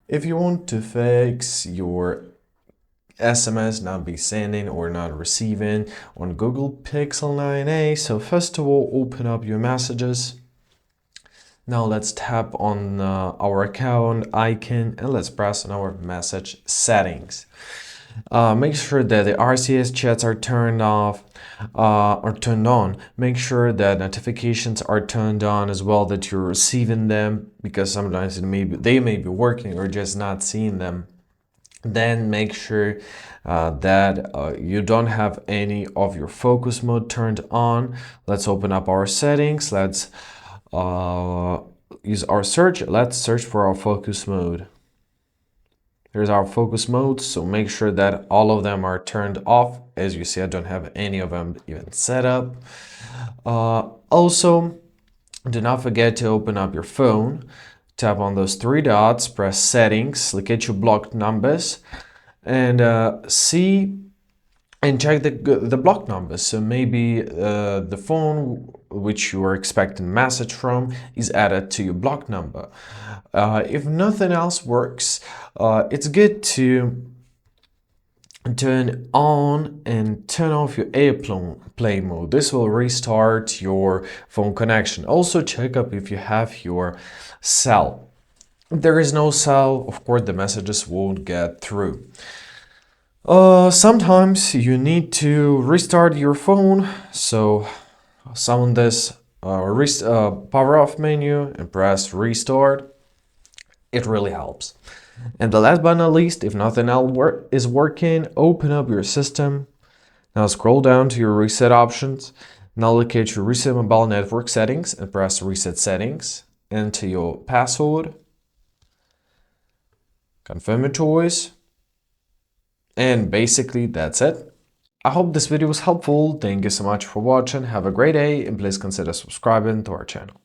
If you want to fix your SMS not be sending or not receiving on Google Pixel 9a, so first of all, open up your messages. Now let's tap on our account icon and let's press on our message settings. Make sure that the RCS chats are turned off or turned on. Make sure that notifications are turned on as well, that you're receiving them, because sometimes they may be working or just not seeing them. Then make sure that you don't have any of your focus mode turned on. Let's open up our settings. Let's use our search. Let's search for our focus mode. Here's our focus mode, so make sure that all of them are turned off. As you see, I don't have any of them even set up. Also, do not forget to open up your phone. Tap on those three dots, press settings, look at your blocked numbers, and see and check the block numbers. So maybe the phone which you are expecting a message from is added to your block number. If nothing else works, it's good to turn on and turn off your airplane mode. This will restart your phone connection. Also check up if you have your cell. If there is no cell, of course the messages won't get through. Sometimes you need to restart your phone, so summon this power off menu and press restart. It really helps. And the last but not least, if nothing else is working, open up your system. Now scroll down to your reset options. Now locate your reset mobile network settings and press reset settings. Enter your password. Confirm your choice. And basically that's it. I hope this video was helpful. Thank you so much for watching. Have a great day and please consider subscribing to our channel.